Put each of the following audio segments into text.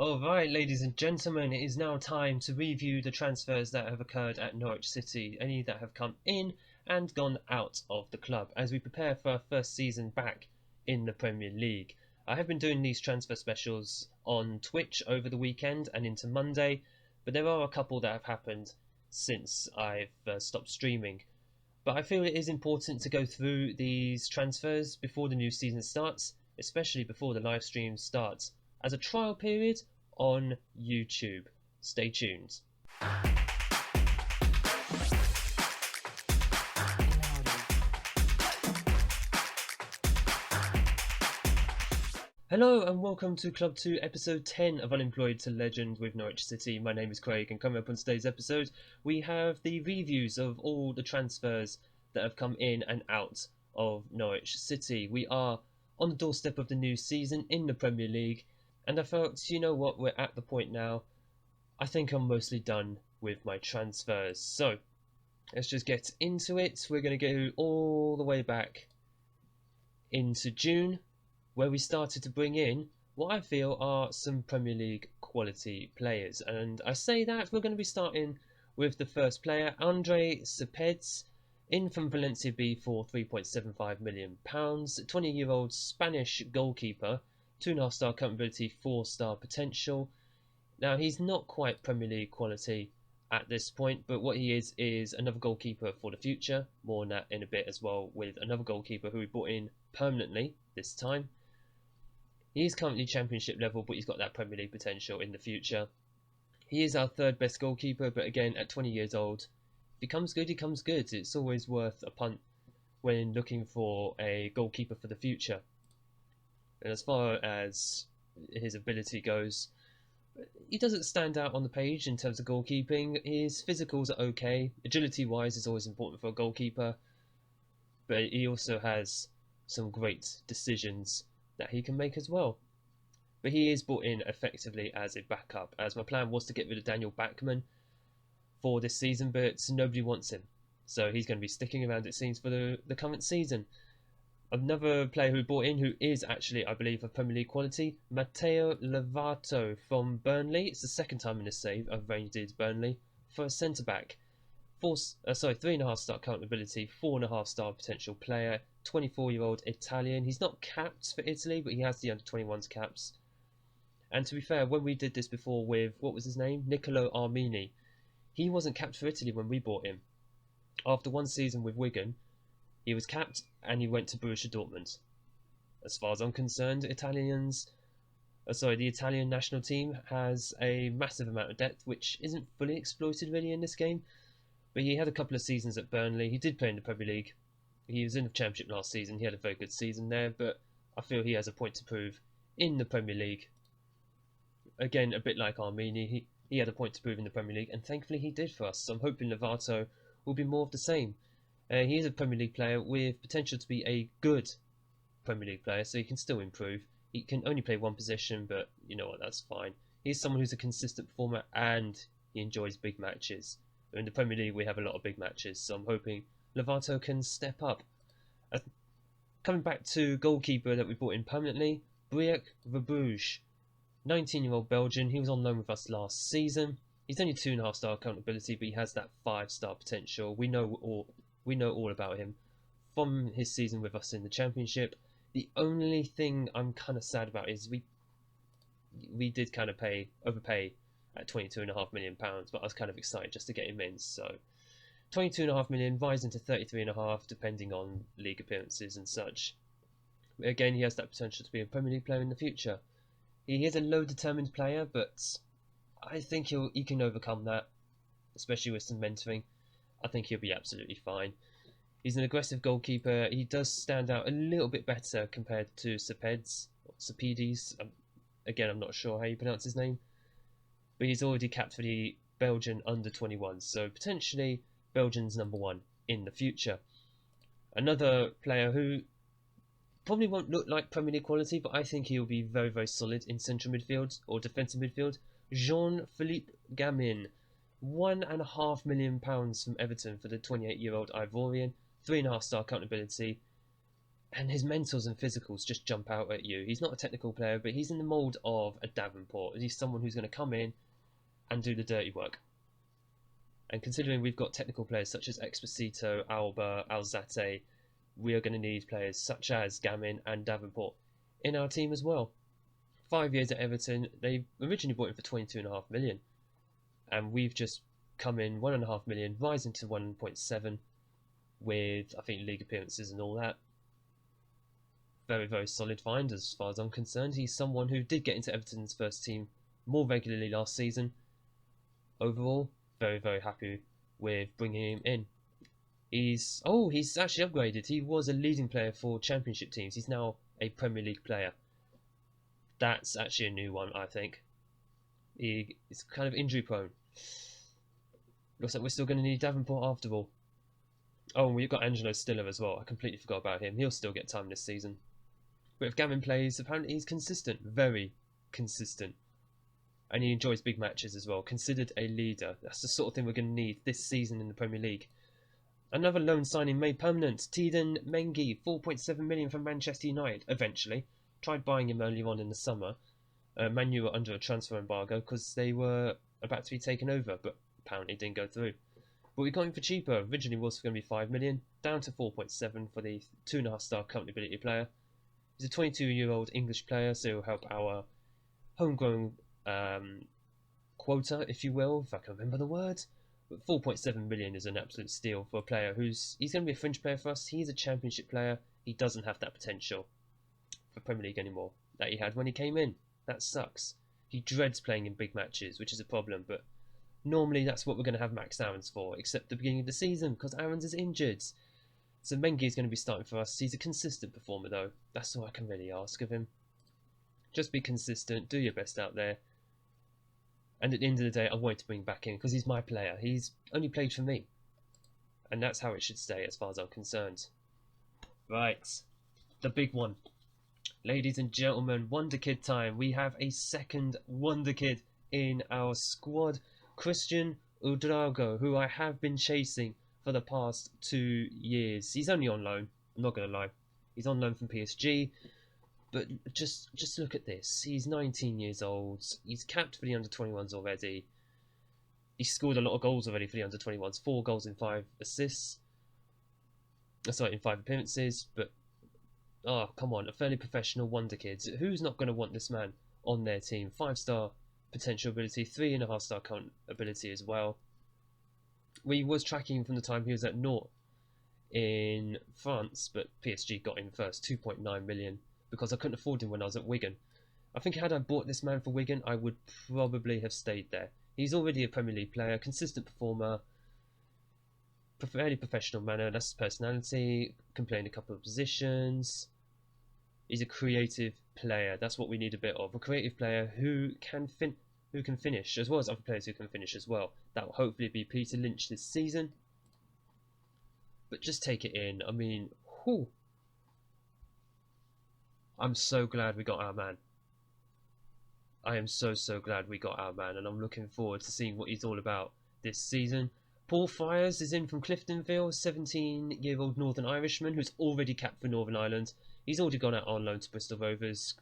Alright, ladies and gentlemen, it is now time to review the transfers that have occurred at Norwich City, any that have come in and gone out of the club, as we prepare for our first season back in the Premier League. I have been doing these transfer specials on Twitch over the weekend and into Monday, but there are a couple that have happened since I've stopped streaming. But I feel it is important to go through these transfers before the new season starts, especially before the live stream starts, as a trial period on YouTube. Stay tuned. Hello and welcome to Club 2 episode 10 of Unemployed to Legend with Norwich City. My name is Craig, and coming up on today's episode we have the reviews of all the transfers that have come in and out of Norwich City. We are on the doorstep of the new season in the Premier League, and I felt, you know what, we're at the point now. I think I'm mostly done with my transfers. So let's just get into it. We're going to go all the way back into June, where we started to bring in what I feel are some Premier League quality players. And I say that we're going to be starting with the first player, Andre Cepeds, in from Valencia B for £3.75 million. 20-year-old Spanish goalkeeper, 2.5-star capability, 4-star potential. Now, he's not quite Premier League quality at this point, but what he is another goalkeeper for the future. More on that in a bit as well, with another goalkeeper who we brought in permanently this time. He is currently Championship level, but he's got that Premier League potential in the future. He is our third best goalkeeper, but again, at 20 years old, if he comes good, he comes good. It's always worth a punt when looking for a goalkeeper for the future. And as far as his ability goes, he doesn't stand out on the page in terms of goalkeeping. His physicals are okay. Agility-wise is always important for a goalkeeper, but he also has some great decisions that he can make as well. But he is brought in effectively as a backup, as my plan was to get rid of Daniel Bachmann for this season, but nobody wants him. So he's going to be sticking around, it seems, for the current season. Another player who brought in, who is actually, I believe, of Premier League quality, Matteo Lovato from Burnley. It's the second time in this save I've rated Burnley for a centre-back. 3.5-star current ability, 4.5-star potential player, 24-year-old Italian. He's not capped for Italy, but he has the under-21s caps. And to be fair, when we did this before with, what was his name? Nicolo Armini, he wasn't capped for Italy when we bought him. After one season with Wigan, he was capped and he went to Borussia Dortmund. As far as I'm concerned, the Italian national team has a massive amount of depth, which isn't fully exploited really in this game. But he had a couple of seasons at Burnley. He did play in the Premier League. He was in the Championship last season. He had a very good season there, but I feel he has a point to prove in the Premier League. Again, a bit like Armini, he had a point to prove in the Premier League, and thankfully he did for us. So I'm hoping Lovato will be more of the same. He is a Premier League player with potential to be a good Premier League player, so he can still improve. He can only play one position, but you know what, that's fine. He's someone who's a consistent performer and he enjoys big matches. In the Premier League, we have a lot of big matches, so I'm hoping Lovato can step up. Coming back to goalkeeper that we brought in permanently, Briac Verbouge, 19-year-old Belgian. He was on loan with us last season. He's only 2.5-star current ability, but he has that 5-star potential. We know all about him from his season with us in the Championship. The only thing I'm kind of sad about is we did kind of overpay at £22.5 million, but I was kind of excited just to get him in. So £22.5 million rising to 33.5, depending on league appearances and such. But again, he has that potential to be a Premier League player in the future. He is a low-determined player, but I think he can overcome that, especially with some mentoring. I think he'll be absolutely fine. He's an aggressive goalkeeper. He does stand out a little bit better compared to Cepeds. Again, I'm not sure how you pronounce his name. But he's already capped for the Belgian under-21s, so potentially Belgian's number one in the future. Another player who probably won't look like Premier League quality, but I think he'll be very, very solid in central midfield or defensive midfield. Jean-Philippe Gamin, £1.5 million from Everton for the 28-year-old Ivorian, 3.5-star accountability. and his mentals and physicals just jump out at you. He's not a technical player, but he's in the mould of a Davenport. He's someone who's going to come in and do the dirty work. And considering we've got technical players such as Exposito, Alba, Alzate, we are going to need players such as Gamin and Davenport in our team as well. 5 years at Everton, they originally bought him for 22.5 million, and we've just come in 1.5 million, rising to 1.7 with, I think, league appearances and all that. Very, very solid find as far as I'm concerned. He's someone who did get into Everton's first team more regularly last season. Overall, very, very happy with bringing him in. He's actually upgraded. He was a leading player for championship teams. He's now a Premier League player. That's actually a new one, I think. He's kind of injury prone. Looks like we're still going to need Davenport after all. Oh, and we've got Angelo Stiller as well. I completely forgot about him. He'll still get time this season. But if Gavin plays, apparently he's consistent. Very consistent. And he enjoys big matches as well. Considered a leader. That's the sort of thing we're going to need this season in the Premier League. Another loan signing made permanent. Tiden Mengi, 4.7 million from Manchester United, eventually. Tried buying him earlier on in the summer. Man U were under a transfer embargo because they were about to be taken over, but apparently didn't go through. But we got him for cheaper. Originally was going to be 5 million, down to 4.7 for the 2.5-star current ability player. He's a 22-year-old English player, so he'll help our homegrown quota, if you will, if I can remember the word. But 4.7 million is an absolute steal for a player he's going to be a fringe player for us. He's a championship player. He doesn't have that potential for Premier League anymore that he had when he came in. That sucks. He dreads playing in big matches, which is a problem, but normally that's what we're going to have Max Aarons for, except the beginning of the season, because Aarons is injured. So Mengi is going to be starting for us. He's a consistent performer, though. That's all I can really ask of him. Just be consistent, do your best out there. And at the end of the day, I want to bring him back in, because he's my player. He's only played for me. And that's how it should stay, as far as I'm concerned. Right. The big one. Ladies and gentlemen, Wonderkid time. We have a second Wonderkid in our squad. Christian Udrago, who I have been chasing for the past 2 years. He's only on loan, I'm not going to lie. He's on loan from PSG. But just look at this. He's 19 years old. He's capped for the under-21s already. He's scored a lot of goals already for the under-21s. 4 goals and 5 assists. Sorry, in 5 appearances. But, oh, come on. A fairly professional Wonderkid. Who's not going to want this man on their team? 5-star potential ability. 3.5-star current ability as well. We was tracking him from the time he was at Nantes in France. But PSG got him first. 2.9 million. Because I couldn't afford him when I was at Wigan. I think had I bought this man for Wigan, I would probably have stayed there. He's already a Premier League player, consistent performer, fairly professional manner, that's his personality, can play in a couple of positions. He's a creative player, that's what we need a bit of. A creative player who can finish, as well as other players who can finish as well. That will hopefully be Peter Lynch this season. But just take it in, I mean, whew. I'm so glad we got our man. I am so glad we got our man, and I'm looking forward to seeing what he's all about this season. Paul Fyers is in from Cliftonville, 17-year-old Northern Irishman who's already capped for Northern Ireland. He's already gone out on loan to Bristol Rovers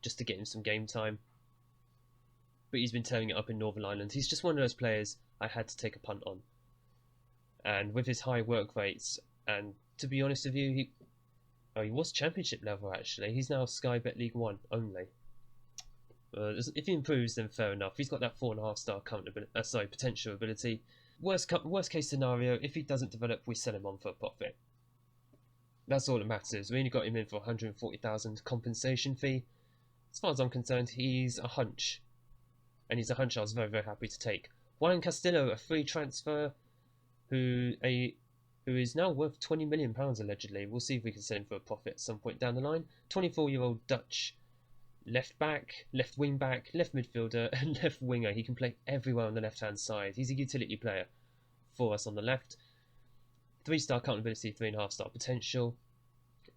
just to get him some game time. But he's been tearing it up in Northern Ireland. He's just one of those players I had to take a punt on. And with his high work rates, and to be honest with you, he was championship level actually. He's now Sky Bet League 1 only. If he improves, then fair enough. He's got that 4.5-star potential ability. Worst case scenario, if he doesn't develop, we sell him on for a profit. That's all that matters. We only got him in for 140,000 compensation fee. As far as I'm concerned, he's a hunch. And he's a hunch I was very happy to take. Juan Castillo, a free transfer, who is now worth £20 million allegedly. We'll see if we can sell him for a profit at some point down the line. 24-year-old Dutch left back, left wing back, left midfielder, and left winger. He can play everywhere on the left-hand side. He's a utility player for us on the left. 3-star current ability, 3.5-star potential.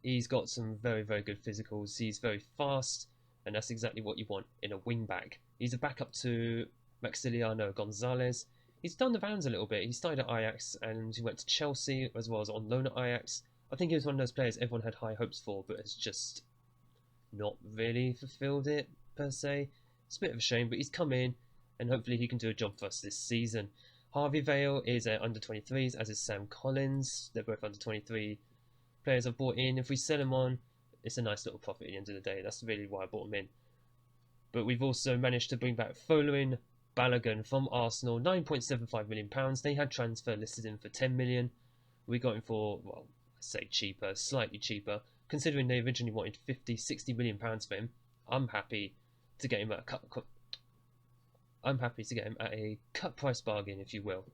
He's got some very good physicals. He's very fast, and that's exactly what you want in a wing back. He's a backup to Maximiliano Gonzalez. He's done the rounds a little bit. He started at Ajax and he went to Chelsea as well as on loan at Ajax. I think he was one of those players everyone had high hopes for, but has just not really fulfilled it, per se. It's a bit of a shame, but he's come in, and hopefully he can do a job for us this season. Harvey Vale is under 23s, as is Sam Collins. They're both under 23 players I've bought in. If we sell them on, it's a nice little profit at the end of the day. That's really why I bought them in. But we've also managed to bring back Following Balogun from Arsenal, £9.75 million. They had transfer listed in for 10 million. We got him for, well, I say cheaper, slightly cheaper, considering they originally wanted 50-60 million pounds for him. I'm happy to get him at a cut price bargain, if you will.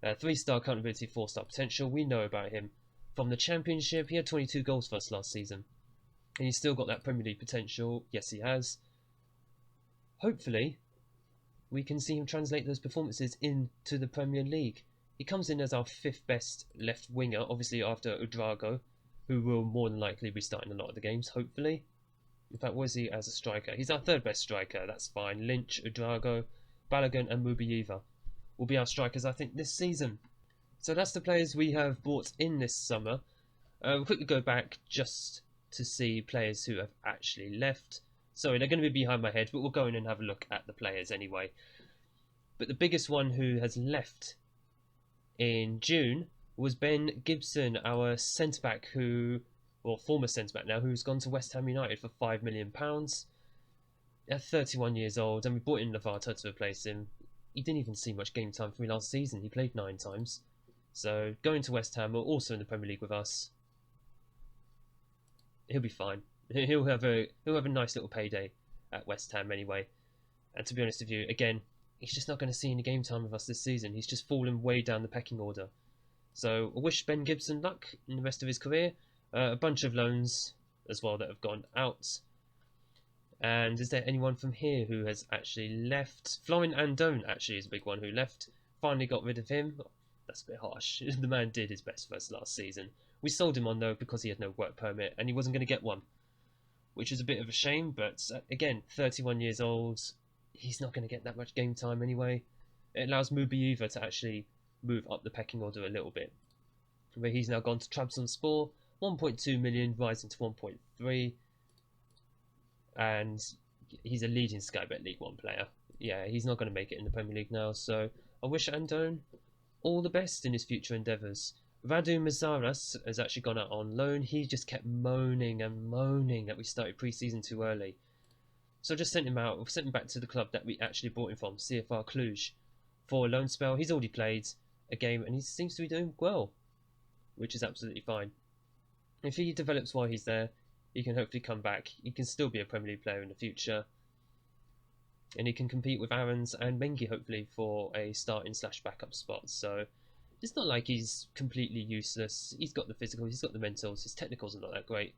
3-star accountability, 4-star potential. We know about him from the Championship. He had 22 goals for us last season, and he's still got that Premier League potential. Yes, he has. Hopefully, we can see him translate those performances into the Premier League. He comes in as our 5th best left winger, obviously after Udrago, who will more than likely be starting a lot of the games, hopefully. In fact, was he as a striker? He's our 3rd best striker, that's fine. Lynch, Udrago, Balogun and Mubieva will be our strikers, I think, this season. So that's the players we have bought in this summer. We'll quickly go back just to see players who have actually left. Sorry, they're going to be behind my head, but we'll go in and have a look at the players anyway. But the biggest one who has left in June was Ben Gibson, our centre-back former centre-back now, who's gone to West Ham United for £5 million. At 31 years old, and we brought in Lovato to replace him. He didn't even see much game time for me last season. He played 9 times. So going to West Ham, also in the Premier League with us, he'll be fine. He'll have a nice little payday at West Ham anyway. And to be honest with you, again, he's just not going to see any game time with us this season. He's just fallen way down the pecking order. So I wish Ben Gibson luck in the rest of his career. A bunch of loans as well that have gone out. And is there anyone from here who has actually left? Florian Andone actually is a big one who left. Finally got rid of him. That's a bit harsh. The man did his best for us last season. We sold him on though because he had no work permit and he wasn't going to get one, which is a bit of a shame. But again, 31 years old, he's not going to get that much game time anyway. It allows Mubieva to actually move up the pecking order a little bit. But he's now gone to Trabzonspor, 1.2 million, rising to 1.3. And he's a leading Sky Bet League 1 player. Yeah, he's not going to make it in the Premier League now, so I wish Andone all the best in his future endeavours. Radu Mazaras has actually gone out on loan. He just kept moaning and moaning that we started pre-season too early. So I just sent him out. We've sent him back to the club that we actually bought him from, CFR Cluj, for a loan spell. He's already played a game and he seems to be doing well, which is absolutely fine. If he develops while he's there, he can hopefully come back. He can still be a Premier League player in the future. And he can compete with Aarons and Mengi, hopefully, for a starting/backup spot. So it's not like he's completely useless. He's got the physical, he's got the mentals. His technicals are not that great.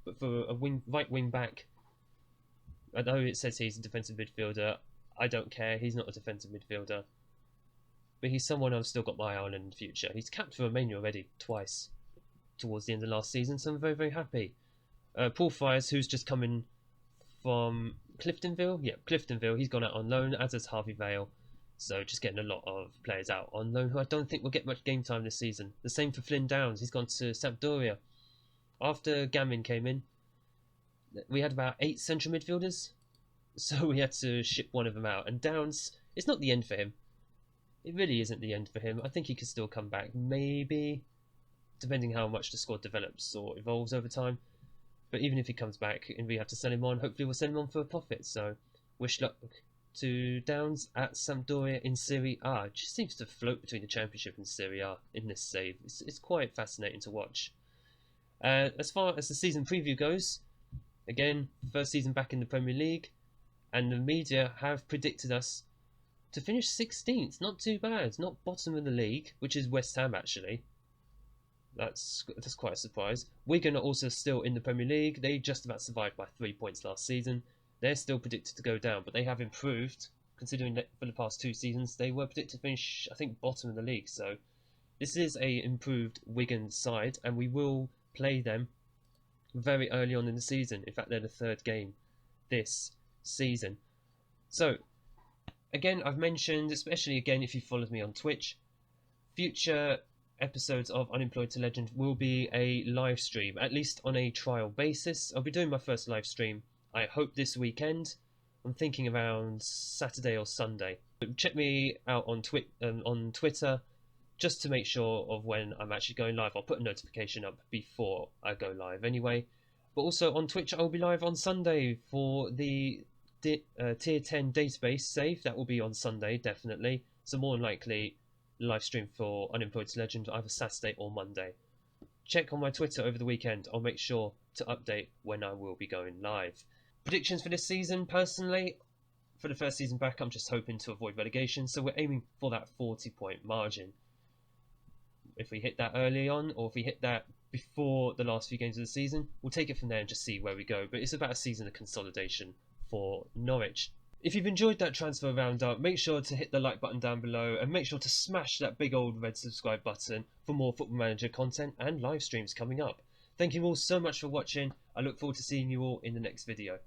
But for a right wing back, although it says he's a defensive midfielder, I don't care. He's not a defensive midfielder. But he's someone I've still got my eye on in the future. He's capped for Romania already, twice, towards the end of last season. So I'm very, very happy. Paul Fires, who's just coming from Cliftonville. Yeah, Cliftonville. He's gone out on loan, as has Harvey Vale. So just getting a lot of players out on loan who I don't think will get much game time this season. The same for Flynn Downs. He's gone to Sampdoria. After Gamin came in, we had about 8 central midfielders. So we had to ship one of them out. And Downs, it's not the end for him. It really isn't the end for him. I think he could still come back. Maybe, depending how much the squad develops or evolves over time. But even if he comes back and we have to sell him on, hopefully we'll sell him on for a profit. So wish luck to Downs at Sampdoria in Serie A. It just seems to float between the Championship and Serie A in this save. It's quite fascinating to watch. As far as the season preview goes, again, first season back in the Premier League, and the media have predicted us to finish 16th. Not too bad. Not bottom of the league, which is West Ham actually. That's quite a surprise. Wigan are also still in the Premier League. They just about survived by 3 points last season. They're still predicted to go down, but they have improved, considering that for the past 2 seasons they were predicted to finish, I think, bottom of the league. So this is a improved Wigan side, and we will play them very early on in the season. In fact, they're the 3rd game this season. So again, I've mentioned, especially again if you followed me on Twitch, future episodes of Unemployed to Legend will be a live stream, at least on a trial basis. I'll be doing my first live stream, I hope, this weekend. I'm thinking around Saturday or Sunday. Check me out on Twitter just to make sure of when I'm actually going live. I'll put a notification up before I go live anyway. But also on Twitch, I'll be live on Sunday for the Tier 10 database save. That will be on Sunday, definitely. So more than likely, live stream for Unemployed to Legend either Saturday or Monday. Check on my Twitter over the weekend. I'll make sure to update when I will be going live. Predictions for this season, personally, for the first season back, I'm just hoping to avoid relegation, so we're aiming for that 40-point margin. If we hit that early on, or if we hit that before the last few games of the season, we'll take it from there and just see where we go. But it's about a season of consolidation for Norwich. If you've enjoyed that transfer roundup, make sure to hit the like button down below and make sure to smash that big old red subscribe button for more Football Manager content and live streams coming up. Thank you all so much for watching. I look forward to seeing you all in the next video.